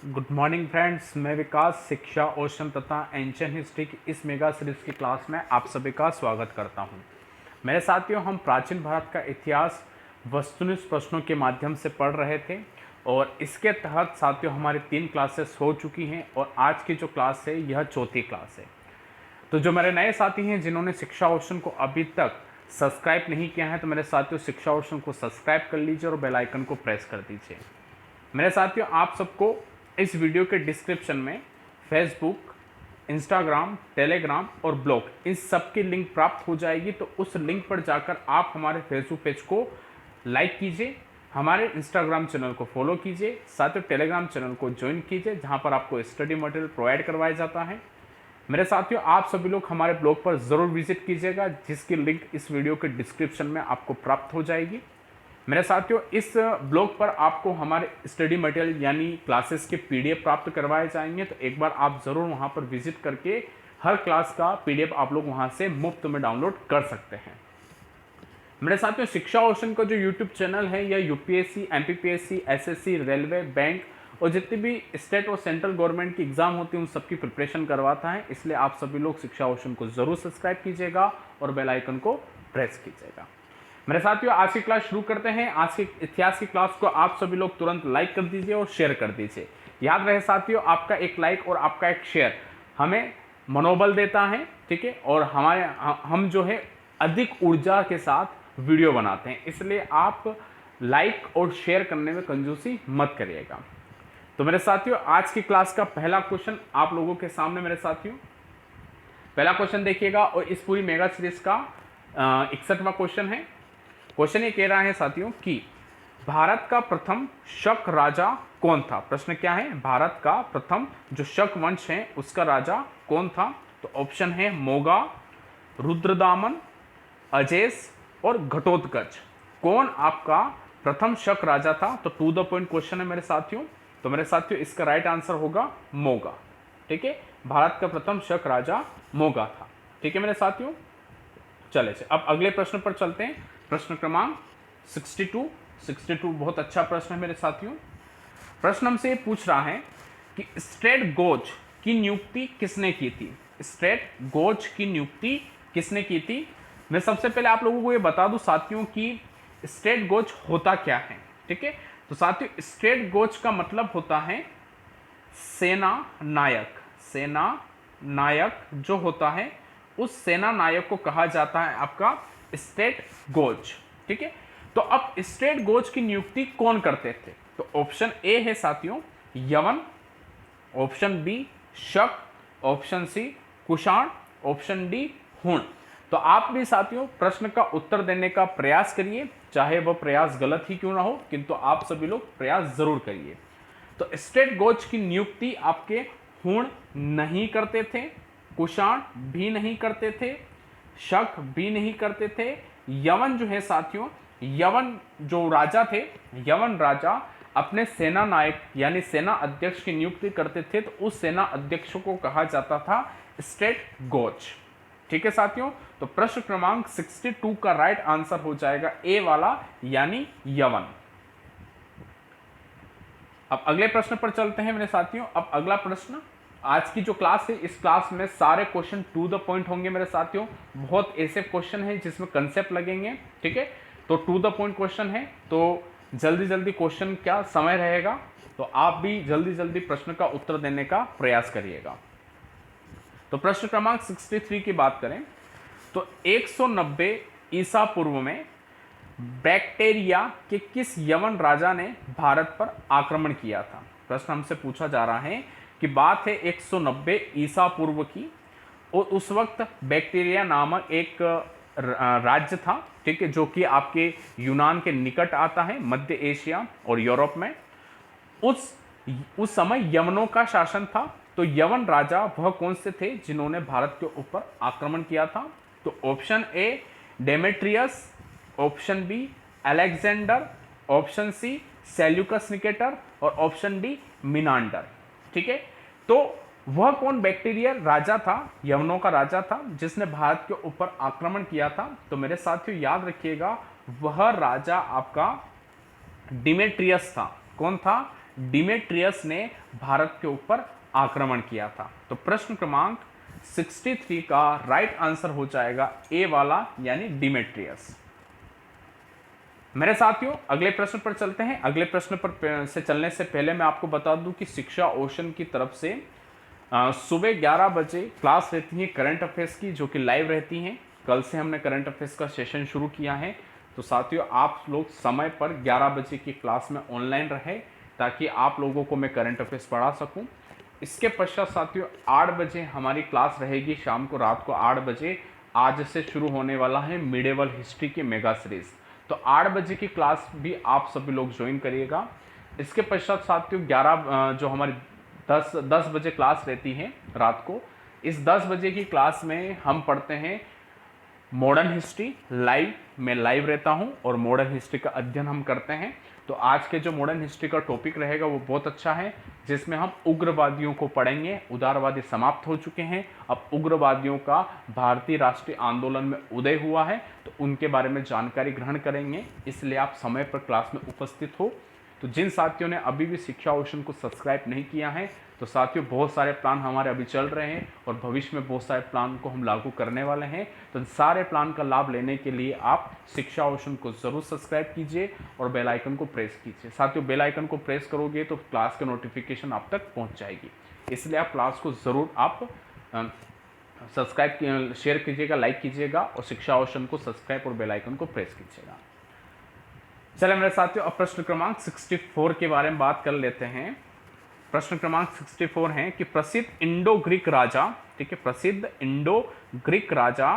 Good morning friends, मैं विकास शिक्षा ocean तथा एंशियंट हिस्ट्री की इस मेगा सीरीज की क्लास में आप सभी का स्वागत करता हूं। मेरे साथियों, हम प्राचीन भारत का इतिहास वस्तुनिष्ठ प्रश्नों के माध्यम से पढ़ रहे थे और इसके तहत साथियों हमारी 3 क्लासेस हो चुकी हैं और आज की जो क्लास है यह चौथी क्लास है। तो जो मेरे नए साथी हैं जिन्होंने शिक्षा ओशन को अभी तक सब्सक्राइब नहीं किया है, तो मेरे साथियों शिक्षा ओशन को सब्सक्राइब कर लीजिए और बेल आइकन को प्रेस कर दीजिए। मेरे साथियों, आप सबको इस वीडियो के डिस्क्रिप्शन में फेसबुक, इंस्टाग्राम, टेलीग्राम और ब्लॉग इन सब की लिंक प्राप्त हो जाएगी। तो उस लिंक पर जाकर आप हमारे फेसबुक पेज को लाइक कीजिए, हमारे इंस्टाग्राम चैनल को फॉलो कीजिए, साथ ही टेलीग्राम चैनल को ज्वाइन कीजिए जहां पर आपको स्टडी मटेरियल प्रोवाइड करवाया जाता है। मेरे साथियों, आप सभी लोग हमारे ब्लॉग पर ज़रूर विजिट कीजिएगा जिसकी लिंक इस वीडियो के डिस्क्रिप्शन में आपको प्राप्त हो जाएगी। मेरे साथियों, इस ब्लॉग पर आपको हमारे स्टडी मटेरियल यानी क्लासेस के पीडीएफ प्राप्त करवाए जाएंगे, तो एक बार आप ज़रूर वहां पर विजिट करके हर क्लास का पीडीएफ आप लोग वहां से मुफ्त में डाउनलोड कर सकते हैं। मेरे साथियों, शिक्षा ओशन का जो यूट्यूब चैनल है यह UPSC, MPPSC, SSC, railway, bank और जितनी भी स्टेट और सेंट्रल गवर्नमेंट की एग्जाम होती है उन सबकी प्रिपरेशन करवाता है। इसलिए आप सभी लोग शिक्षा ओशन को जरूर सब्सक्राइब कीजिएगा और बेल आइकन को प्रेस कीजिएगा। मेरे साथियों, आज की क्लास शुरू करते हैं। आज की इतिहास की क्लास को आप सभी लोग तुरंत लाइक कर दीजिए और शेयर कर दीजिए। याद रहे साथियों, आपका एक लाइक और आपका एक शेयर हमें मनोबल देता है, ठीक है, और हम जो है अधिक ऊर्जा के साथ वीडियो बनाते हैं। इसलिए आप लाइक और शेयर करने में कंजूसी मत करिएगा। तो मेरे साथियों, आज की क्लास का पहला क्वेश्चन आप लोगों के सामने। मेरे साथियों, पहला क्वेश्चन देखिएगा और इस पूरी मेगा सीरीज का 61वां क्वेश्चन है। क्वेश्चन ये कह रहा है साथियों कि भारत का प्रथम शक राजा कौन था। प्रश्न क्या है, भारत का प्रथम जो शक वंश है उसका राजा कौन था। तो ऑप्शन है मोगा, रुद्रदामन, अजेस और घटोत्कच। कौन आपका प्रथम शक राजा था। तो टू द पॉइंट क्वेश्चन है मेरे साथियों। तो मेरे साथियों, इसका राइट आंसर होगा मोगा। ठीक है, भारत का प्रथम शक राजा मोगा था। ठीक है मेरे साथियों, चले अब अगले प्रश्न पर चलते हैं। प्रश्न क्रमांक 62 बहुत अच्छा प्रश्न है मेरे साथियों। प्रश्न हमसे पूछ रहा है कि स्ट्रेट गोज की नियुक्ति किसने की थी। स्ट्रेट गोज की नियुक्ति किसने की थी। मैं सबसे पहले आप लोगों को ये बता दूं साथियों कि स्ट्रेट गोज होता क्या है। ठीक है, तो साथियों स्ट्रेट गोज का मतलब होता है सेना नायक। सेना नायक जो होता है उस सेना नायक को कहा जाता है आपका स्टेट गोज। ठीक है, तो अब स्टेट गोज की नियुक्ति कौन करते थे। तो ऑप्शन ए है साथियों Yavana, option B Shaka, option C Kushan, option D Huna. तो आप भी साथियों प्रश्न का उत्तर देने का प्रयास करिए, चाहे वह प्रयास गलत ही क्यों ना हो, किंतु आप सभी लोग प्रयास जरूर करिए। तो स्टेट गोज की नियुक्ति आपके हुण नहीं करते थे, कुषाण भी नहीं करते थे, शक भी नहीं करते थे। यवन जो है साथियों, यवन जो राजा थे, यवन राजा अपने सेना नायक यानी सेना अध्यक्ष की नियुक्ति करते थे। तो उस सेना अध्यक्ष को कहा जाता था स्टेट गोज। ठीक है साथियों, तो प्रश्न क्रमांक 62 का राइट आंसर हो जाएगा ए वाला यानी यवन। अब अगले प्रश्न पर चलते हैं मेरे साथियों। अब अगला प्रश्न, आज की जो क्लास है इस क्लास में सारे क्वेश्चन टू द पॉइंट होंगे मेरे साथियों। बहुत ऐसे क्वेश्चन हैं जिसमें कंसेप्ट लगेंगे। ठीक है, तो टू द पॉइंट क्वेश्चन है, तो जल्दी जल्दी क्वेश्चन क्या समय रहेगा, तो आप भी जल्दी जल्दी प्रश्न का उत्तर देने का प्रयास करिएगा। तो प्रश्न क्रमांक 63 की बात करें तो 190 ईसा पूर्व में बैक्टेरिया के किस यवन राजा ने भारत पर आक्रमण किया था। प्रश्न हमसे पूछा जा रहा है कि बात है 190 ईसा पूर्व की और उस वक्त बैक्टीरिया नामक एक राज्य था। ठीक है, जो कि आपके यूनान के निकट आता है, मध्य एशिया और यूरोप में। उस समय यवनों का शासन था। तो यवन राजा वह कौन से थे जिन्होंने भारत के ऊपर आक्रमण किया था। तो option A Demetrius, option B Alexander, option C Seleucus Nicator और ऑप्शन डी मिनांडर। ठीक है, तो वह कौन बैक्टीरिया राजा था, यवनों का राजा था जिसने भारत के ऊपर आक्रमण किया था। तो मेरे साथियों याद रखिएगा वह राजा आपका डिमेट्रियस था। कौन था, डिमेट्रियस ने भारत के ऊपर आक्रमण किया था। तो प्रश्न क्रमांक 63 का राइट आंसर हो जाएगा ए वाला, यानी डिमेट्रियस। मेरे साथियों अगले प्रश्न पर चलते हैं। अगले प्रश्न पर से चलने से पहले मैं आपको बता दूं कि शिक्षा ओशन की तरफ से सुबह 11 बजे क्लास रहती है करंट अफेयर्स की, जो कि लाइव रहती हैं। कल से हमने करंट अफेयर्स का सेशन शुरू किया है। तो साथियों आप लोग समय पर 11 बजे की क्लास में ऑनलाइन रहे, ताकि आप लोगों को मैं करंट अफेयर्स पढ़ा सकूं। इसके पश्चात साथियों 8 बजे हमारी क्लास रहेगी, शाम को रात को 8 बजे। आज से शुरू होने वाला है मिडेवल हिस्ट्री की मेगा सीरीज। तो 8 बजे की क्लास भी आप सभी लोग ज्वाइन करिएगा। इसके पश्चात साथियों 11 जो हमारी 10 बजे क्लास रहती है रात को, इस 10 बजे की क्लास में हम पढ़ते हैं मॉडर्न हिस्ट्री। लाइव मैं लाइव रहता हूं और मॉडर्न हिस्ट्री का अध्ययन हम करते हैं। तो आज के जो मॉडर्न हिस्ट्री का टॉपिक रहेगा वो बहुत अच्छा है, जिसमें हम उग्रवादियों को पढ़ेंगे। उदारवादी समाप्त हो चुके हैं, अब उग्रवादियों का भारतीय राष्ट्रीय आंदोलन में उदय हुआ है, तो उनके बारे में जानकारी ग्रहण करेंगे। इसलिए आप समय पर क्लास में उपस्थित हो। तो जिन साथियों ने अभी भी शिक्षा ओशन को सब्सक्राइब नहीं किया है, तो साथियों बहुत सारे प्लान हमारे अभी चल रहे हैं और भविष्य में बहुत सारे प्लान को हम लागू करने वाले हैं। तो सारे प्लान का लाभ लेने के लिए आप शिक्षा ओशन को ज़रूर सब्सक्राइब कीजिए और बेल आइकन को प्रेस कीजिए। साथियों बेल आइकन को प्रेस करोगे तो क्लास के नोटिफिकेशन आप तक पहुँच जाएगी। इसलिए आप क्लास को ज़रूर आप सब्सक्राइब शेयर कीजिएगा, लाइक कीजिएगा और शिक्षा ओशन को सब्सक्राइब और बेल आइकन को प्रेस कीजिएगा। चलिए मेरे साथियों अब प्रश्न क्रमांक 64 के बारे में बात कर लेते हैं। प्रश्न क्रमांक 64 है कि प्रसिद्ध इंडो ग्रीक राजा, ठीक है, प्रसिद्ध इंडो ग्रीक राजा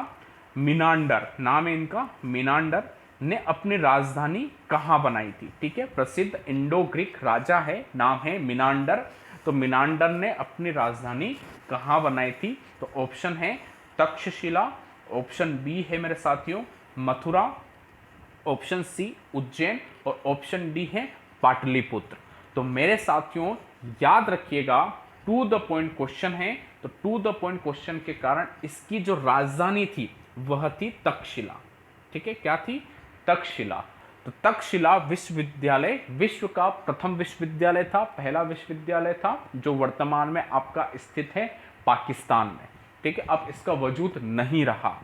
मिनांडर, नाम है इनका मिनांडर, ने अपनी राजधानी कहाँ बनाई थी। ठीक है, प्रसिद्ध इंडो ग्रीक राजा है, नाम है मिनांडर। तो मिनांडर ने अपनी राजधानी कहाँ बनाई थी। तो ऑप्शन है तक्षशिला, ऑप्शन बी है मेरे साथियों मथुरा, ऑप्शन सी उज्जैन और ऑप्शन डी है पाटलिपुत्र। तो मेरे साथियों याद रखिएगा, टू द पॉइंट क्वेश्चन है। तो टू द पॉइंट क्वेश्चन के कारण इसकी जो राजधानी थी वह थी तक्षशिला। ठीक है, क्या थी, तक्षशिला। तो तक्षशिला विश्वविद्यालय विश्व का प्रथम विश्वविद्यालय था, पहला विश्वविद्यालय था, जो वर्तमान में आपका स्थित है पाकिस्तान में। ठीक है, अब इसका वजूद नहीं रहा,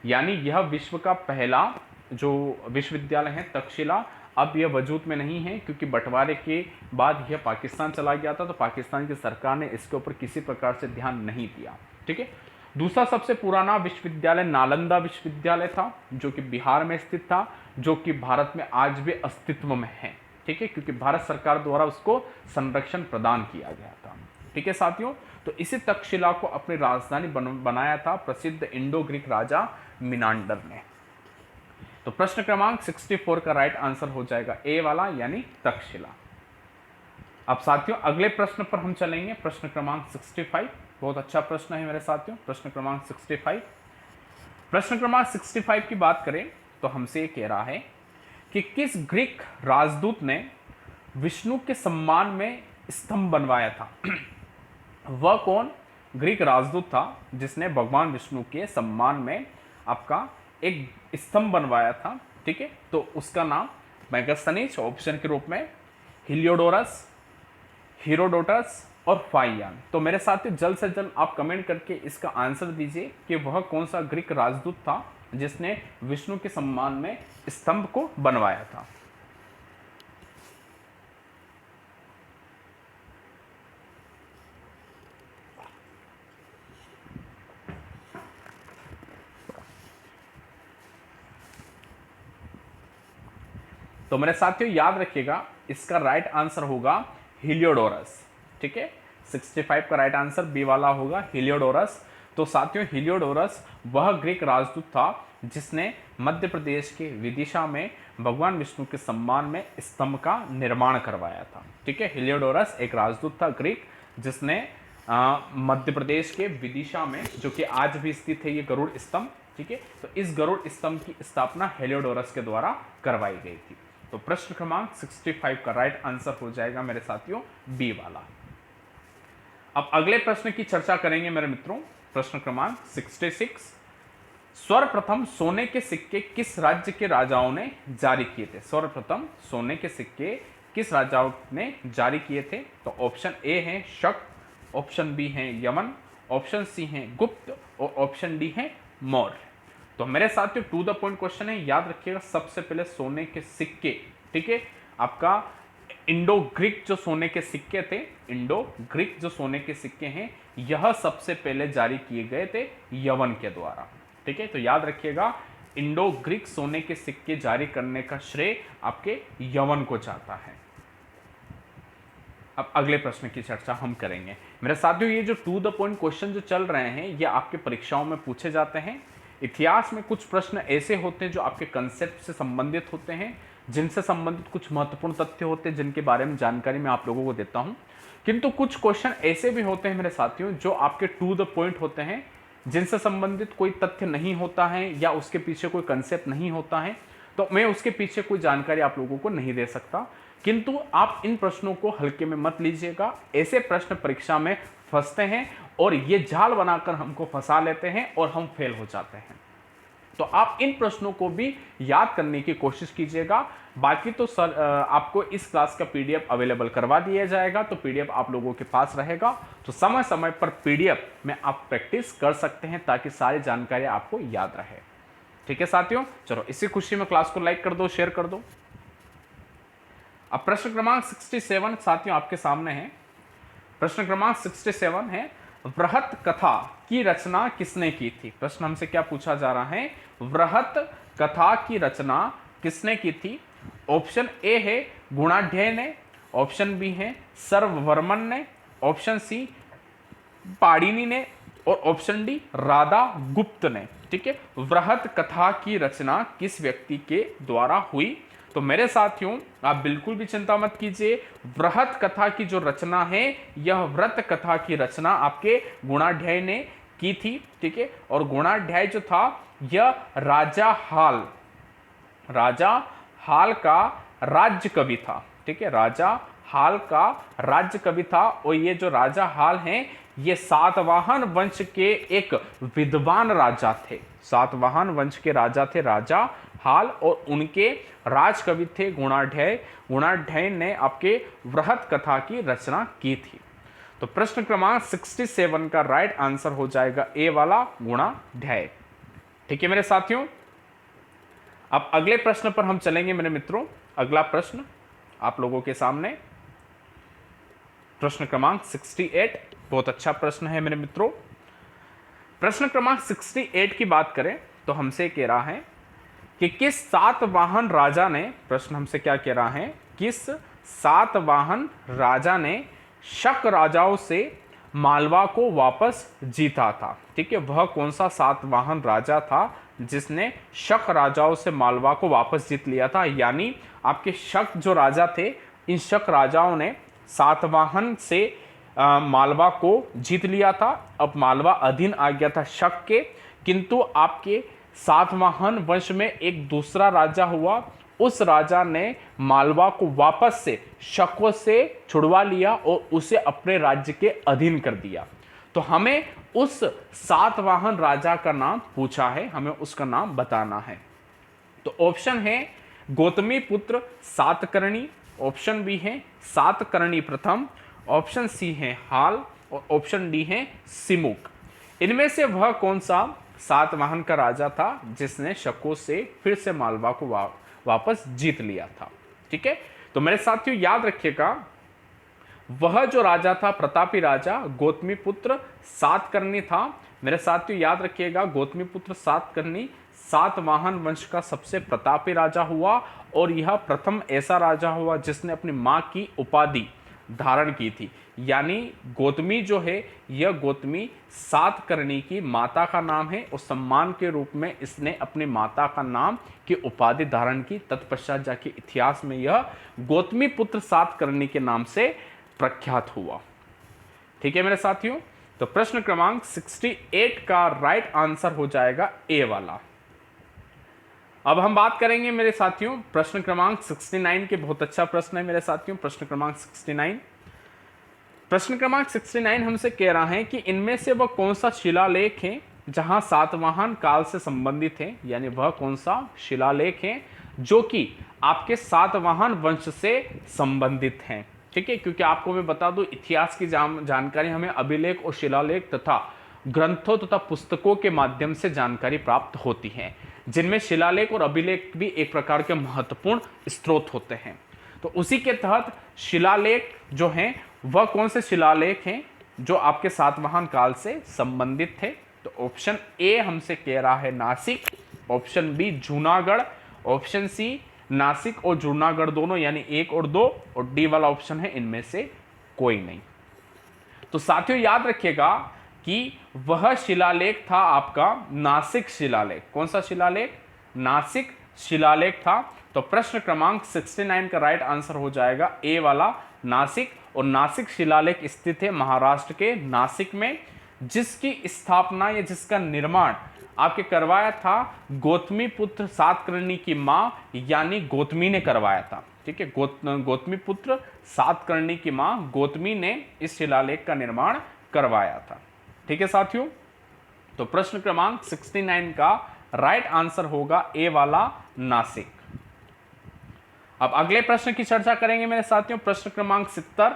यानी यह विश्व का पहला जो विश्वविद्यालय है तक्षशिला अब यह वजूद में नहीं है, क्योंकि बंटवारे के बाद यह पाकिस्तान चला गया था। तो पाकिस्तान की सरकार ने इसके ऊपर किसी प्रकार से ध्यान नहीं दिया। ठीक है, दूसरा सबसे पुराना विश्वविद्यालय नालंदा विश्वविद्यालय था, जो कि बिहार में स्थित था, जो कि भारत में आज भी अस्तित्व में है। ठीक है, क्योंकि भारत सरकार द्वारा उसको संरक्षण प्रदान किया गया था। ठीक है साथियों, तो इसी तक्षशिला को अपनी राजधानी बनाया था प्रसिद्ध इंडो ग्रीक राजा मिनांडर ने। तो प्रश्न क्रमांक 64 का राइट आंसर हो जाएगा ए वाला, यानी तक्षशिला। अब साथियों अगले प्रश्न पर हम चलेंगे, प्रश्न क्रमांक 65। बहुत अच्छा प्रश्न है मेरे साथियों, प्रश्न क्रमांक 65। प्रश्न क्रमांक 65 की बात करें तो हमसे ये कह रहा है कि किस ग्रीक राजदूत ने विष्णु के सम्मान में स्तंभ बनवाया था। वह कौन ग्रीक राजदूत था जिसने भगवान विष्णु के सम्मान में आपका एक स्तंभ बनवाया था। ठीक है, तो उसका नाम मेगास्थनीज ऑप्शन के रूप में हिलियोडोरस, हीरोडोटस और फाइयान। तो मेरे साथ जल्द से जल्द आप कमेंट करके इसका आंसर दीजिए कि वह कौन सा ग्रीक राजदूत था जिसने विष्णु के सम्मान में स्तंभ को बनवाया था। तो मेरे साथियों याद रखिएगा, इसका राइट आंसर होगा हिलियोडोरस। ठीक है, 65 का राइट आंसर बी वाला होगा हिलियोडोरस। तो साथियों हिलियोडोरस वह ग्रीक राजदूत था जिसने मध्य प्रदेश के विदिशा में भगवान विष्णु के सम्मान में स्तंभ का निर्माण करवाया था। ठीक है, हिलियोडोरस एक राजदूत था ग्रीक, जिसने मध्य प्रदेश के विदिशा में, जो कि आज भी स्थित है ये गरुड़ स्तंभ, ठीक है, तो इस गरुड़ स्तंभ की स्थापना हिलियोडोरस के द्वारा करवाई गई थी। तो प्रश्न क्रमांक 65 का राइट आंसर हो जाएगा मेरे साथियों बी वाला। अब अगले प्रश्न की चर्चा करेंगे मेरे मित्रों, प्रश्न क्रमांक 66। सर्वप्रथम सोने के सिक्के किस राज्य के राजाओं ने जारी किए थे। सर्वप्रथम सोने के सिक्के किस राजाओं ने जारी किए थे? तो ऑप्शन ए है शक, ऑप्शन बी है यमन, ऑप्शन सी है गुप्त और ऑप्शन डी है मौर्य। तो मेरे साथियों टू द पॉइंट क्वेश्चन है, याद रखिएगा सबसे पहले सोने के सिक्के, ठीक है, आपका इंडो ग्रीक जो सोने के सिक्के थे, इंडो ग्रीक जो सोने के सिक्के हैं, यह सबसे पहले जारी किए गए थे यवन के द्वारा, ठीक है। तो याद रखिएगा इंडो ग्रीक सोने के सिक्के जारी करने का श्रेय आपके यवन को जाता है। अब अगले प्रश्न की चर्चा हम करेंगे मेरे साथियों। ये जो टू द पॉइंट क्वेश्चन जो चल रहे हैं ये आपके परीक्षाओं में पूछे जाते हैं। इतिहास में कुछ प्रश्न ऐसे होते हैं जो आपके कंसेप्ट से संबंधित होते हैं, जिनसे संबंधित कुछ महत्वपूर्ण तथ्य होते हैं जिनके बारे में जानकारी मैं आप लोगों को देता हूं। किंतु कुछ क्वेश्चन ऐसे भी होते हैं मेरे साथियों जो आपके टू द पॉइंट होते हैं, जिनसे संबंधित कोई तथ्य नहीं होता है या उसके पीछे कोई कंसेप्ट नहीं होता है, तो मैं उसके पीछे कोई जानकारी आप लोगों को नहीं दे सकता। किंतु आप इन प्रश्नों को हल्के में मत लीजिएगा। ऐसे प्रश्न परीक्षा में फंसते हैं और ये जाल बनाकर हमको फंसा लेते हैं और हम फेल हो जाते हैं। तो आप इन प्रश्नों को भी याद करने की कोशिश कीजिएगा। बाकी तो सर आपको इस क्लास का पीडीएफ अवेलेबल करवा दिया जाएगा, तो पीडीएफ आप लोगों के पास रहेगा, तो समय समय पर पीडीएफ में आप प्रैक्टिस कर सकते हैं ताकि सारी जानकारी आपको याद रहे। ठीक है साथियों, चलो इसी खुशी में क्लास को लाइक कर दो, शेयर कर दो। अब प्रश्न क्रमांक 67 साथियों आपके सामने है। प्रश्न क्रमांक 67 है, वृहत कथा की रचना किसने की थी? प्रश्न हमसे क्या पूछा जा रहा है, वृहत कथा की रचना किसने की थी? ऑप्शन ए है गुणाढ्य ने, ऑप्शन बी है सर्ववर्मन ने, ऑप्शन सी पाणिनि ने और ऑप्शन डी राधा गुप्त ने। ठीक है, वृहत कथा की रचना किस व्यक्ति के द्वारा हुई? तो मेरे साथियों आप बिल्कुल भी चिंता मत कीजिए, वृहत कथा की जो रचना है यह व्रत कथा की रचना आपके गुणाढ्याय ने की थी। ठीक है, और गुणाढ्याय जो था यह राजा हाल का राज्य कवि था। ठीक है, राजा हाल का राज्य कवि था और ये जो राजा हाल हैं ये सातवाहन वंश के एक विद्वान राजा थे। सातवाहन वंश के राजा थे राजा हाल और उनके राजकवि थे गुणाढ्याय। गुणाढ्याय ने आपके वृहत कथा की रचना की थी। तो प्रश्न क्रमांक 67 का राइट आंसर हो जाएगा ए वाला गुणाढ्याय। ठीक है मेरे साथियों, अब अगले प्रश्न पर हम चलेंगे मेरे मित्रों। अगला प्रश्न आप लोगों के सामने प्रश्न क्रमांक 68, बहुत अच्छा प्रश्न है मेरे मित्रों। प्रश्न क्रमांक 68 की बात करें तो हमसे कह रहा है कि किस सातवाहन राजा ने, प्रश्न हमसे क्या कह रहा है, किस सातवाहन राजा ने शक राजाओं से मालवा को वापस जीता था? ठीक है, वह कौन सा सातवाहन राजा था जिसने शक राजाओं से मालवा को वापस जीत लिया था? यानी आपके शक जो राजा थे, इन शक राजाओं ने सातवाहन से मालवा को जीत लिया था। अब मालवा अधीन आ गया था शक के, किंतु आपके सातवाहन वंश में एक दूसरा राजा हुआ, उस राजा ने मालवा को वापस से शकों से छुड़वा लिया और उसे अपने राज्य के अधीन कर दिया। तो हमें उस सातवाहन राजा का नाम पूछा है, हमें उसका नाम बताना है। तो ऑप्शन है गौतमी पुत्र सातकर्णी, ऑप्शन बी है सातकर्णी प्रथम, ऑप्शन सी है हाल और ऑप्शन डी है सिमुक। इनमें से वह कौन सा सातवाहन का राजा था जिसने शकों से फिर से मालवा को वापस जीत लिया था? ठीक है, तो मेरे साथियों याद रखिएगा, वह जो राजा था प्रतापी राजा गौतमी पुत्र सातकर्णी था। मेरे साथियों याद रखिएगा, गौतमी पुत्र सातकर्णी सातवाहन वंश का सबसे प्रतापी राजा हुआ और यह प्रथम ऐसा राजा हुआ जिसने अपनी मां की उपाधि धारण की थी। यानी गौतमी जो है यह गौतमी सातकर्णी की माता का नाम है और सम्मान के रूप में इसने अपनी माता का नाम की उपाधि धारण की। तत्पश्चात जाके इतिहास में यह गौतमी पुत्र सातकर्णी के नाम से प्रख्यात हुआ। ठीक है मेरे साथियों, तो प्रश्न क्रमांक 68 का राइट आंसर हो जाएगा ए वाला। अब हम बात करेंगे मेरे साथियों प्रश्न क्रमांक 69 के, बहुत अच्छा प्रश्न है मेरे साथियों। प्रश्न क्रमांक 69, प्रश्न क्रमांक 69 हमसे कह रहा है कि इनमें से वह कौन सा शिलालेख है जहां सातवाहन काल से संबंधित है? यानी वह कौन सा शिलालेख है जो कि आपके सातवाहन वंश से संबंधित हैं। ठीक है, क्योंकि आपको मैं बता दूं इतिहास की जानकारी हमें अभिलेख और शिलालेख तथा ग्रंथों तथा पुस्तकों के माध्यम से जानकारी प्राप्त होती है, जिनमें शिलालेख और अभिलेख भी एक प्रकार के महत्वपूर्ण स्रोत होते हैं। तो उसी के तहत शिलालेख जो हैं वह कौन से शिलालेख हैं जो आपके सातवाहन काल से संबंधित थे? तो ऑप्शन ए हमसे कह रहा है Nashik, option B Junagadh, option C Nashik और जूनागढ़ दोनों यानी 1 और 2, और डी वाला ऑप्शन है इनमें से कोई नहीं। तो साथियों याद रखिएगा कि वह शिलालेख था आपका नासिक शिलालेख। कौन सा शिलालेख? नासिक शिलालेख था। तो प्रश्न क्रमांक 69 का राइट आंसर हो जाएगा ए वाला नासिक। और नासिक शिलालेख स्थित है महाराष्ट्र के नासिक में, जिसकी स्थापना या जिसका निर्माण आपके करवाया था गौतमी पुत्र सातकर्णी की मां यानी गौतमी ने करवाया था। ठीक है, गौतमी पुत्र सातकर्णी की मां गौतमी ने इस शिलालेख का निर्माण करवाया था। ठीक है साथियों, तो प्रश्न क्रमांक 69 का राइट आंसर होगा ए वाला नासिक। अब अगले प्रश्न की चर्चा करेंगे मेरे साथियों। प्रश्न क्रमांक 70,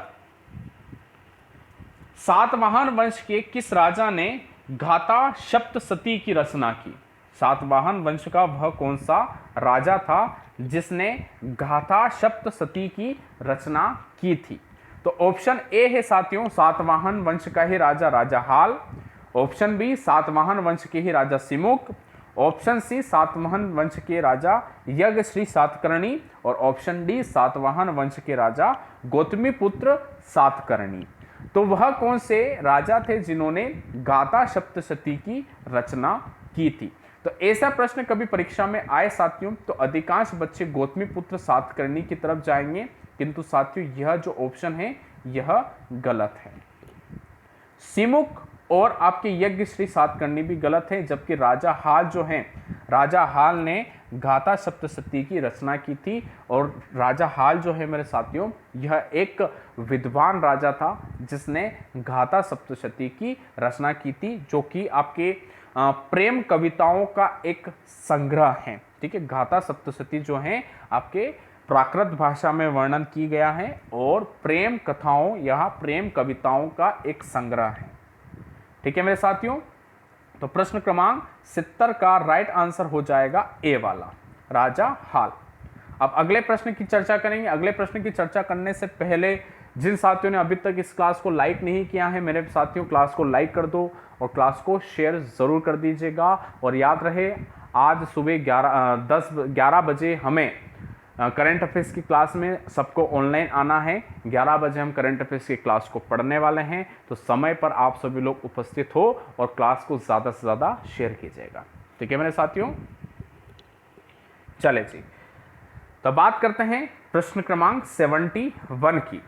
सातवाहन वंश के किस राजा ने घाता सप्तशती की रचना की? सातवाहन वंश का वह कौन सा राजा था जिसने घाता सप्तशती की रचना की थी? तो ऑप्शन ए है साथियों सातवाहन वंश का ही राजा राजा हाल, ऑप्शन बी सातवाहन वंश के ही राजा सिमुक, ऑप्शन सी सातवाहन वंश के राजा यज्ञश्री सातकर्णी, और ऑप्शन डी सातवाहन वंश के राजा गौतमीपुत्र सातकर्णी। तो वह कौन से राजा थे जिन्होंने गाथा सप्तशती की रचना की थी? तो ऐसा प्रश्न कभी परीक्षा में आए साथियों तो अधिकांश बच्चे गौतमीपुत्र सातकर्णी की तरफ जाएंगे, किंतु साथियों यह जो ऑप्शन है यह गलत है। सिमुक और आपके यज्ञश्री सातकर्णी भी गलत है, जबकि राजा हाल जो हैं, राजा हाल ने गाथा सप्तशती की रचना की थी। और राजा हाल जो है मेरे साथियों यह एक विद्वान राजा था जिसने गाथा सप्तशती की रचना की थी, जो कि आपके प्रेम कविताओं का एक संग्रह है। ठीक है, गाथा सप्तशती जो है आपके प्राकृत भाषा में वर्णन की गया है और प्रेम कथाओं या प्रेम कविताओं का एक संग्रह है। ठीक है मेरे साथियों, तो प्रश्न क्रमांक 70 का राइट आंसर हो जाएगा ए वाला राजा हाल। अब अगले प्रश्न की चर्चा करेंगे। अगले प्रश्न की चर्चा करने से पहले जिन साथियों ने अभी तक इस क्लास को लाइक नहीं किया है, मेरे साथियों क्लास को लाइक कर दो और क्लास को शेयर ज़रूर कर दीजिएगा। और याद रहे आज सुबह 11 बजे हमें करंट अफेयर्स की क्लास में सबको ऑनलाइन आना है। 11 बजे हम करंट अफेयर्स की क्लास को पढ़ने वाले हैं, तो समय पर आप सभी लोग उपस्थित हो और क्लास को ज़्यादा से ज़्यादा शेयर कीजिएगा। ठीक है मेरे साथियों, चले जी, तो बात करते हैं प्रश्न क्रमांक 71 की।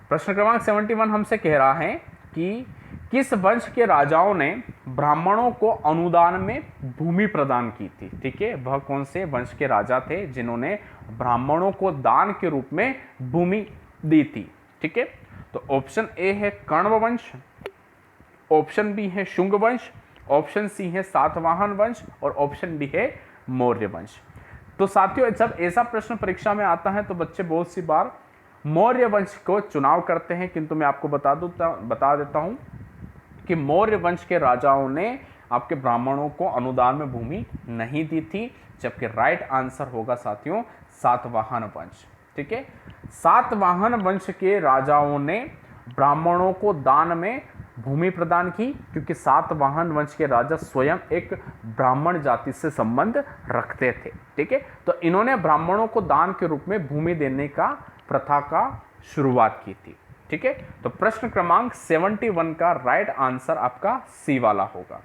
प्रश्न क्रमांक 71 हमसे कह रहा है कि किस वंश के राजाओं ने ब्राह्मणों को अनुदान में भूमि प्रदान की थी? ठीक है, वह कौन से वंश के राजा थे जिन्होंने ब्राह्मणों को दान के रूप में भूमि दी थी? ठीक है, तो ऑप्शन ए है कण्व वंश, ऑप्शन बी है शुंग वंश, ऑप्शन सी है सातवाहन वंश और ऑप्शन डी है मौर्य वंश। तो साथियों जब ऐसा प्रश्न परीक्षा में आता है तो बच्चे बहुत सी बार मौर्य वंश को चुनाव करते हैं, किंतु मैं आपको बता देता हूं कि मौर्य वंश के राजाओं ने आपके ब्राह्मणों को अनुदान में भूमि नहीं दी थी, जबकि राइट आंसर होगा साथियों सातवाहन वंश। ठीक है, सातवाहन वंश के राजाओं ने ब्राह्मणों को दान में भूमि प्रदान की, क्योंकि सातवाहन वंश के राजा स्वयं एक ब्राह्मण जाति से संबंध रखते थे। ठीक है, तो इन्होंने ब्राह्मणों को दान के रूप में भूमि देने का प्रथा का शुरुआत की थी। ठीक है, तो प्रश्न क्रमांक 71 का राइट आंसर आपका सी वाला होगा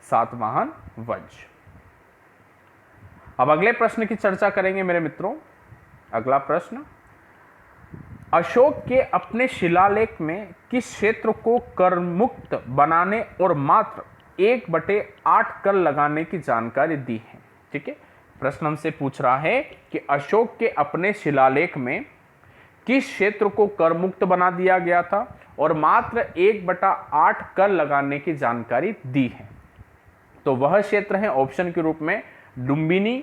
सातवाहन वंश। अब अगले प्रश्न की चर्चा करेंगे मेरे मित्रों। अगला प्रश्न, अशोक के अपने शिलालेख में किस क्षेत्र को कर मुक्त बनाने और मात्र 1/8 कर लगाने की जानकारी दी है? ठीक है, प्रश्न हमसे पूछ रहा है कि अशोक के अपने शिलालेख में किस क्षेत्र को कर मुक्त बना दिया गया था और मात्र 1/8 कर लगाने की जानकारी दी है। तो वह क्षेत्र है ऑप्शन के रूप में लुम्बिनी,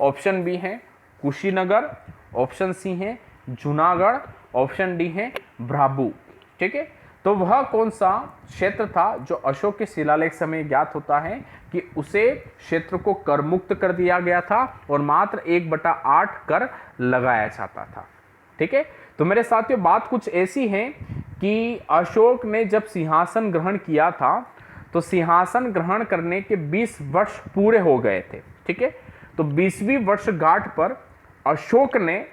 ऑप्शन बी है कुशीनगर, ऑप्शन सी है जूनागढ़, ऑप्शन डी है भ्राबू। ठीक है, तो वह कौन सा क्षेत्र था जो अशोक के शिलालेख समय ज्ञात होता है कि उसे क्षेत्र को कर मुक्त कर दिया गया था और मात्र 1/8 कर लगाया जाता था। ठीक है, तो मेरे साथियों बात कुछ ऐसी है कि अशोक ने जब सिंहासन ग्रहण किया था तो सिंहासन ग्रहण करने के 20 वर्ष पूरे हो गए थे। ठीक है, तो 20वीं वर्षगांठ पर अशोक ने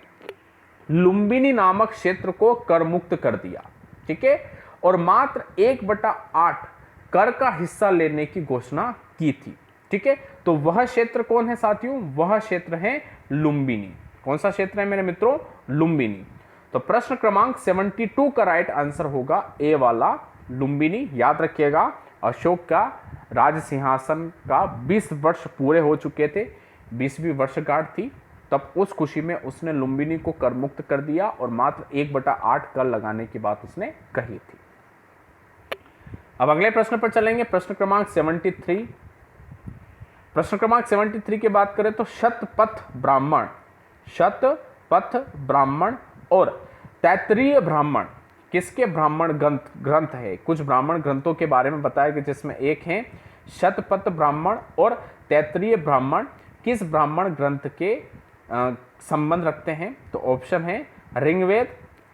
लुम्बिनी नामक क्षेत्र को कर मुक्त कर दिया। ठीक है, और मात्र 1/8 कर का हिस्सा लेने की घोषणा की थी। ठीक है, तो वह क्षेत्र कौन है साथियों? वह क्षेत्र है लुम्बिनी। कौन सा क्षेत्र है मेरे मित्रों? लुम्बिनी। तो प्रश्न क्रमांक 72 का राइट आंसर होगा ए वाला लुम्बिनी। याद रखिएगा, अशोक का राज सिंहासन का 20 वर्ष पूरे हो चुके थे, 20वीं वर्षगांठ थी, तब उस खुशी में उसने लुम्बिनी को कर मुक्त कर दिया और मात्र 1/8 कर लगाने की बात उसने कही थी। अब अगले प्रश्न पर चलेंगे, प्रश्न क्रमांक 73। प्रश्न क्रमांक 73 की बात करें तो शतपथ ब्राह्मण और तैत्तिरीय ब्राह्मण किसके ब्राह्मण ग्रंथ है? कुछ ब्राह्मण ग्रंथों के बारे में बताया कि जिसमें एक है शतपथ ब्राह्मण और तैत्तिरीय ब्राह्मण किस ब्राह्मण ग्रंथ के संबंध रखते हैं? तो ऑप्शन है ऋग्वेद,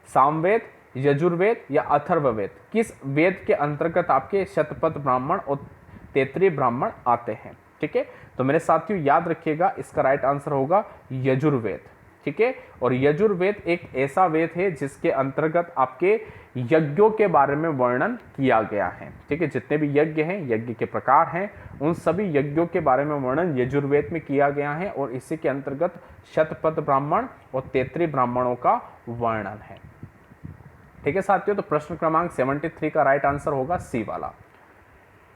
सामवेद, यजुर्वेद या अथर्ववेद। किस वेद के अंतर्गत आपके शतपथ ब्राह्मण और तैत्तिरीय ब्राह्मण आते हैं? ठीक है, तो मेरे साथियों याद रखिएगा इसका राइट आंसर होगा यजुर्वेद। ठीक है, और यजुर्वेद एक ऐसा वेद है जिसके अंतर्गत आपके यज्ञों के बारे में वर्णन किया गया है। ठीक है, जितने भी यज्ञ हैं, यज्ञ के प्रकार हैं, उन सभी यज्ञों के बारे में वर्णन यजुर्वेद में किया गया है और इसी के अंतर्गत शतपथ ब्राह्मण और तैत्तिरीय ब्राह्मणों का वर्णन है। ठीक है साथियों, तो प्रश्न क्रमांक 73 का राइट आंसर होगा सी वाला।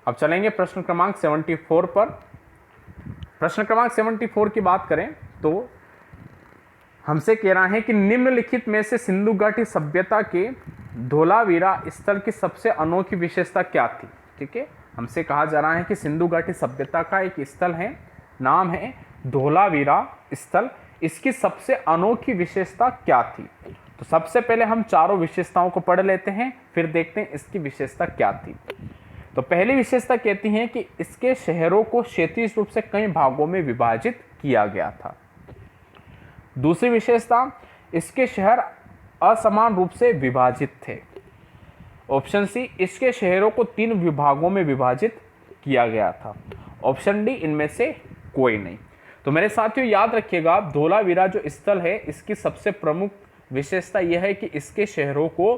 अब चलेंगे प्रश्न क्रमांक 74 पर। प्रश्न क्रमांक 74 की बात करें तो हमसे कह रहा है कि निम्नलिखित में से सिंधु घाटी सभ्यता के धोलावीरा स्थल की सबसे अनोखी विशेषता क्या थी? ठीक है, हमसे कहा जा रहा है कि सिंधु घाटी सभ्यता का एक स्थल है, नाम है धोलावीरा स्थल, इसकी सबसे अनोखी विशेषता क्या थी? तो सबसे पहले हम चारों विशेषताओं को पढ़ लेते हैं, फिर देखते हैं इसकी विशेषता क्या थी। तो पहली विशेषता कहती है कि इसके शहरों को क्षेत्रीय रूप से कई भागों में विभाजित किया गया था। दूसरी विशेषता, इसके शहर असमान रूप से विभाजित थे। ऑप्शन सी, इसके शहरों को 3 विभागों में विभाजित किया गया था। ऑप्शन डी, इनमें से कोई नहीं। तो मेरे साथियों याद रखिएगा, धोलावीरा जो स्थल है इसकी सबसे प्रमुख विशेषता यह है कि इसके शहरों को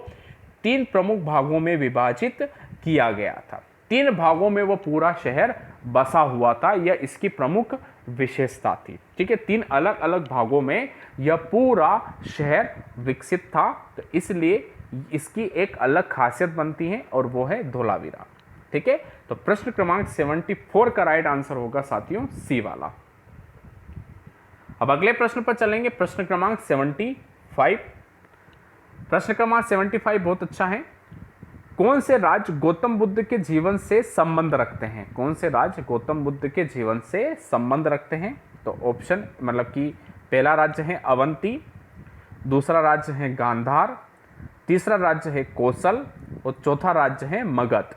3 प्रमुख भागों में विभाजित किया गया था। 3 भागों में वो पूरा शहर बसा हुआ था, यह इसकी प्रमुख विशेषता थी। ठीक है, 3 अलग अलग भागों में यह पूरा शहर विकसित था, तो इसलिए इसकी एक अलग खासियत बनती है और वो है धोलावीरा। ठीक है, तो प्रश्न क्रमांक 74 का राइट आंसर होगा साथियों सी वाला। अब अगले प्रश्न पर चलेंगे, प्रश्न क्रमांक 75। प्रश्न क्रमांक 75 बहुत अच्छा है। कौन से राज्य गौतम बुद्ध के जीवन से संबंध रखते हैं? कौन से राज्य गौतम बुद्ध के जीवन से संबंध रखते हैं? तो ऑप्शन मतलब कि पहला राज्य है अवंती, दूसरा राज्य है गांधार, तीसरा राज्य है कौशल और चौथा राज्य है मगध।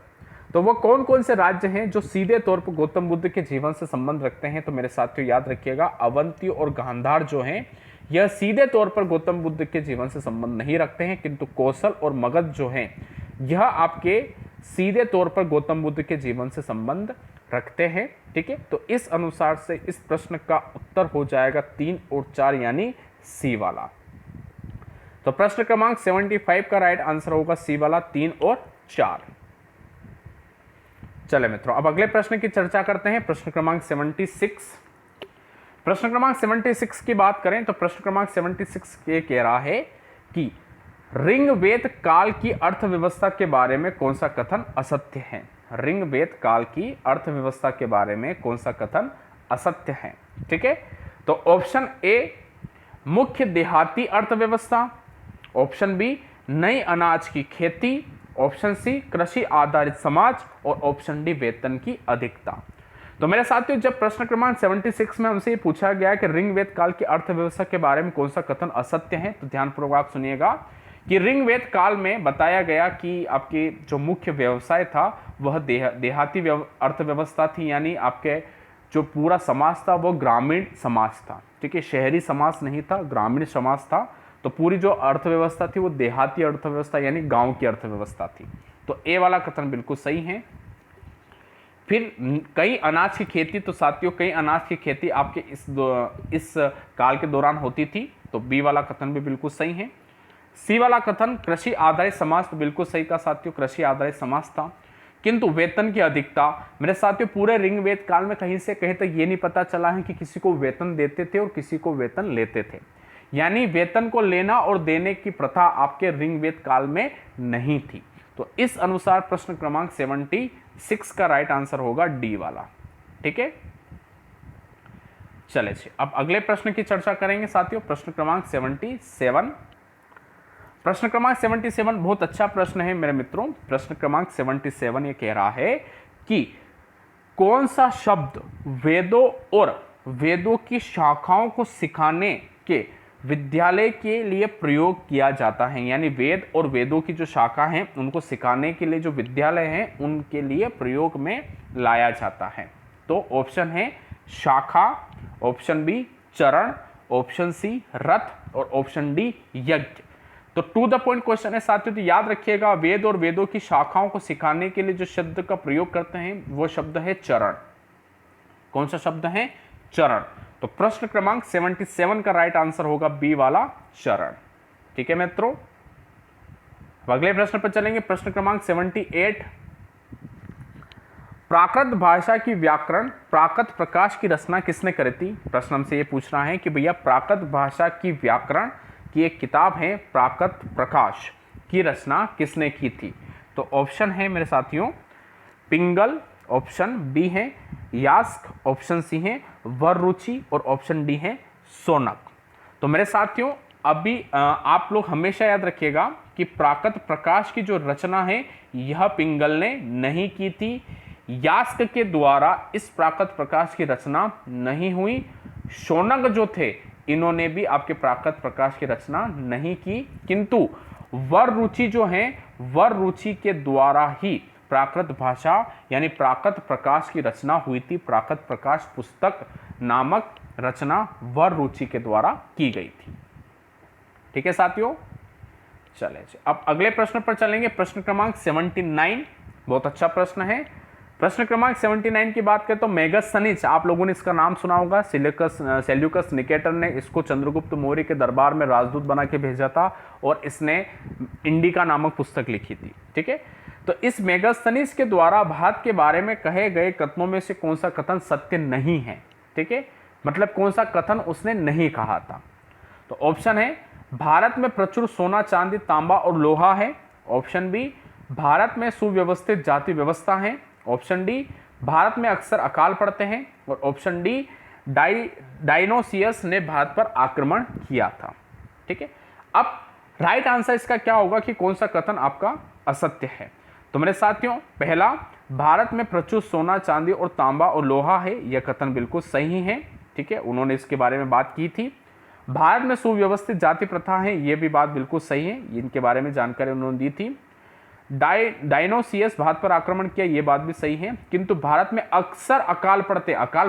तो वो कौन कौन से राज्य हैं जो सीधे तौर पर गौतम बुद्ध के जीवन से संबंध रखते हैं? तो मेरे साथियों याद रखिएगा, अवंती और गांधार जो हैं यह सीधे तौर पर गौतम बुद्ध के जीवन से संबंध नहीं रखते हैं, किंतु कौशल और मगध जो हैं यह आपके सीधे तौर पर गौतम बुद्ध के जीवन से संबंध रखते हैं। ठीक है, तो इस अनुसार से इस प्रश्न का उत्तर हो जाएगा 3 और 4 यानी सी वाला। तो प्रश्न क्रमांक 75 का राइट आंसर होगा सी वाला, 3 और 4। चले मित्रों, अब अगले प्रश्न की चर्चा करते हैं, प्रश्न क्रमांक 76। प्रश्न क्रमांक 76 की बात करें तो प्रश्न क्रमांक 76 ये कह रहा है कि ऋग्वेद काल की अर्थव्यवस्था के बारे में कौन सा कथन असत्य है? ऋग्वेद काल की अर्थव्यवस्था के बारे में कौन सा कथन असत्य है? ठीक है, तो ऑप्शन ए मुख्य देहाती अर्थव्यवस्था, ऑप्शन बी नई अनाज की खेती, ऑप्शन सी कृषि आधारित समाज और ऑप्शन डी वेतन की अधिकता। तो मेरे साथियों, जब प्रश्न क्रमांक 76 में हमसे ये पूछा गया है कि ऋग्वेद काल की अर्थव्यवस्था के बारे में कौन सा कथन असत्य है, तो ध्यानपूर्वक आप सुनिएगा कि ऋग्वेद काल में बताया गया कि आपके जो मुख्य व्यवसाय था वह देहाती अर्थव्यवस्था थी, यानी आपके जो पूरा समाज था वो ग्रामीण समाज था। ठीक है, शहरी समाज नहीं था, ग्रामीण समाज था। तो पूरी जो अर्थव्यवस्था थी वो देहाती अर्थव्यवस्था यानी गांव की अर्थव्यवस्था थी। तो ए वाला कथन बिल्कुल सही है। फिर कई अनाज की खेती, तो साथियों कई अनाज की खेती आपके इस काल के दौरान होती थी, तो बी वाला कथन भी बिल्कुल सही है। सी वाला कथन कृषि आधारित समाज, तो बिल्कुल सही का साथियों, कृषि आधारित समाज था। किंतु वेतन की अधिकता, मेरे साथियों पूरे ऋग्वेद काल में कहीं से कहीं तक ये नहीं पता चला है कि किसी को वेतन देते थे और किसी को वेतन लेते थे, यानी वेतन को लेना और देने की प्रथा आपके ऋग्वेद काल में नहीं थी। तो इस अनुसार प्रश्न क्रमांक 76 का राइट आंसर होगा डी वाला। ठीक है, चले अब अगले प्रश्न की चर्चा करेंगे साथियों, प्रश्न क्रमांक 77। प्रश्न क्रमांक 77 बहुत अच्छा प्रश्न है मेरे मित्रों। प्रश्न क्रमांक 77 ये कह रहा है कि कौन सा शब्द वेदों और वेदों की शाखाओं को सिखाने के विद्यालय के लिए प्रयोग किया जाता है, यानी वेद और वेदों की जो शाखा हैं उनको सिखाने के लिए जो विद्यालय हैं उनके लिए प्रयोग में लाया जाता है। तो ऑप्शन है शाखा, ऑप्शन बी चरण, ऑप्शन सी रथ और ऑप्शन डी यज्ञ। तो टू द पॉइंट क्वेश्चन है साथियों, तो याद रखिएगा वेद और वेदों की शाखाओं को सिखाने के लिए जो शब्द का प्रयोग करते हैं वो शब्द है चरण। कौन सा शब्द है? चरण। तो प्रश्न क्रमांक 77 का राइट आंसर होगा बी वाला चरण। ठीक है मित्रों, अगले प्रश्न पर चलेंगे, प्रश्न क्रमांक 78। प्राकृत भाषा की व्याकरण प्राकृत प्रकाश की रचना किसने करी थी? प्रश्न हमसे ये पूछ रहा है कि भैया प्राकृत भाषा की व्याकरण की एक किताब है प्राकृत प्रकाश की रचना किसने की थी? तो ऑप्शन है मेरे साथियों पिंगल, ऑप्शन बी है यास्क, ऑप्शन सी है वररुचि और ऑप्शन डी है सोनक। तो मेरे साथियों अभी आप लोग हमेशा याद रखिएगा कि प्राकृत प्रकाश की जो रचना है यह पिंगल ने नहीं की थी, यास्क के द्वारा इस प्राकृत प्रकाश की रचना नहीं हुई, शौनक जो थे इन्होंने भी आपके प्राकृत प्रकाश की रचना नहीं की, किंतु वररुचि जो है वररुचि के द्वारा ही प्राकृत भाषा यानी प्राकृत प्रकाश की रचना हुई थी। प्राकृत प्रकाश पुस्तक नामक रचना वररुचि के द्वारा की गई थी। ठीक है साथियों, चले अब अगले प्रश्न पर चलेंगे, प्रश्न क्रमांक 79। बहुत अच्छा प्रश्न है। प्रश्न क्रमांक 79 की बात करें तो मेगास्थनीज, आप लोगों ने इसका नाम सुना होगा। सेल्यूकस निकेटर ने इसको चंद्रगुप्त मौर्य के दरबार में राजदूत बना के भेजा था और इसने इंडिका नामक पुस्तक लिखी थी। ठीक है, तो इस मेगास्थनीज के द्वारा भारत के बारे में कहे गए कथनों में से कौन सा कथन सत्य नहीं है? ठीक है, मतलब कौन सा कथन उसने नहीं कहा था? तो ऑप्शन है भारत में प्रचुर सोना चांदी तांबा और लोहा है, ऑप्शन बी भारत में सुव्यवस्थित जाति व्यवस्था है, ऑप्शन डी भारत में अक्सर अकाल पड़ते हैं और ऑप्शन डी डायनोसियस ने भारत पर आक्रमण किया था। ठीक है, अब राइट आंसर इसका क्या होगा कि कौन सा कथन आपका असत्य है? तो मेरे साथियों पहला भारत में प्रचुर सोना चांदी और तांबा और लोहा है, यह कथन बिल्कुल सही है। ठीक है, उन्होंने इसके बारे में बात की थी। भारत में सुव्यवस्थित जाति प्रथा है, यह भी बात बिल्कुल सही है, इनके बारे में जानकारी उन्होंने दी थी। डायनोसियस भारत पर आक्रमण किया, यह बात भी सही है, किंतु भारत में अक्सर अकाल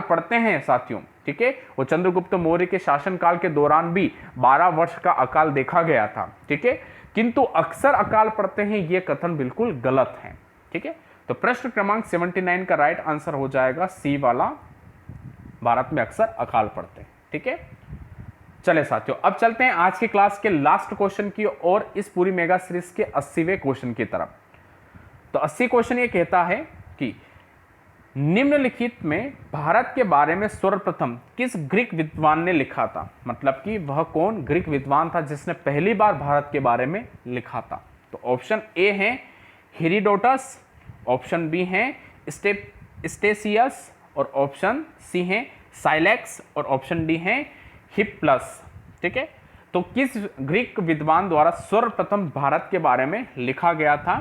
पड़ते हैं साथियों। ठीक है, वो चंद्रगुप्त मौर्य के शासनकाल के दौरान भी 12 वर्ष का अकाल देखा गया था। ठीक है, किंतु अक्सर अकाल पड़ते हैं, यह कथन बिल्कुल गलत है। ठीक है, तो प्रश्न क्रमांक 79 का राइट आंसर हो जाएगा सी वाला, भारत में अक्सर अकाल पड़ते हैं। ठीक है, चले साथियों अब चलते हैं आज की क्लास के लास्ट क्वेश्चन की और इस पूरी मेगा सीरीज के 80वें क्वेश्चन की तरफ। तो 80 क्वेश्चन ये कहता है कि निम्नलिखित में भारत के बारे में सर्वप्रथम किस ग्रीक विद्वान ने लिखा था? मतलब कि वह कौन ग्रीक विद्वान था जिसने पहली बार भारत के बारे में लिखा था? तो ऑप्शन ए है हेरोडोटस, ऑप्शन बी है स्टेसियस और ऑप्शन सी है साइलेक्स और ऑप्शन डी है हिप्पलस। ठीक है, तो किस ग्रीक विद्वान द्वारा सर्वप्रथम भारत के बारे में लिखा गया था?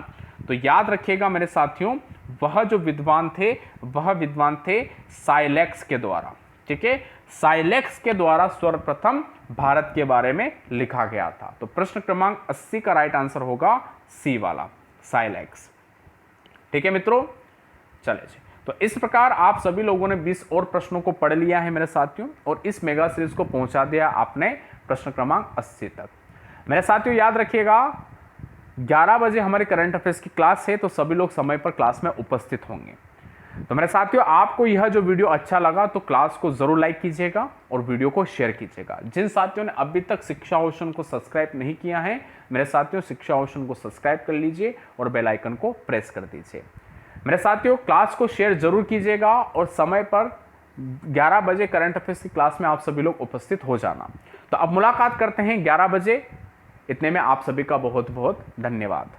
तो याद रखिएगा मेरे साथियों वह जो विद्वान थे वह विद्वान थे साइलैक्स के द्वारा। ठीक है, साइलैक्स के द्वारा सर्वप्रथम भारत के बारे में लिखा गया था। तो प्रश्न क्रमांक 80 का राइट आंसर होगा सी वाला, साइलैक्स। ठीक है मित्रों, चले जी। तो इस प्रकार आप सभी लोगों ने 20 और प्रश्नों को पढ़ लिया है मेरे साथियों, और इस मेगा सीरीज को पहुंचा दिया आपने प्रश्न क्रमांक 80 तक। मेरे साथियों याद रखिएगा 11 बजे हमारे करंट अफेयर्स की क्लास है, तो सभी लोग समय पर क्लास में उपस्थित होंगे। तो मेरे साथियों आपको यह जो वीडियो अच्छा लगा तो क्लास को जरूर लाइक कीजिएगा और वीडियो को शेयर कीजिएगा। जिन साथियों ने अभी तक शिक्षा ओशन को सब्सक्राइब नहीं किया है, मेरे साथियों शिक्षा ओशन को सब्सक्राइब कर लीजिए और बेल आइकन को प्रेस कर दीजिए। मेरे साथियों क्लास को शेयर जरूर कीजिएगा और समय पर 11 बजे करंट अफेयर्स की क्लास में आप सभी लोग उपस्थित हो जाना। तो अब मुलाकात करते हैं 11 बजे। इतने में आप सभी का बहुत बहुत धन्यवाद।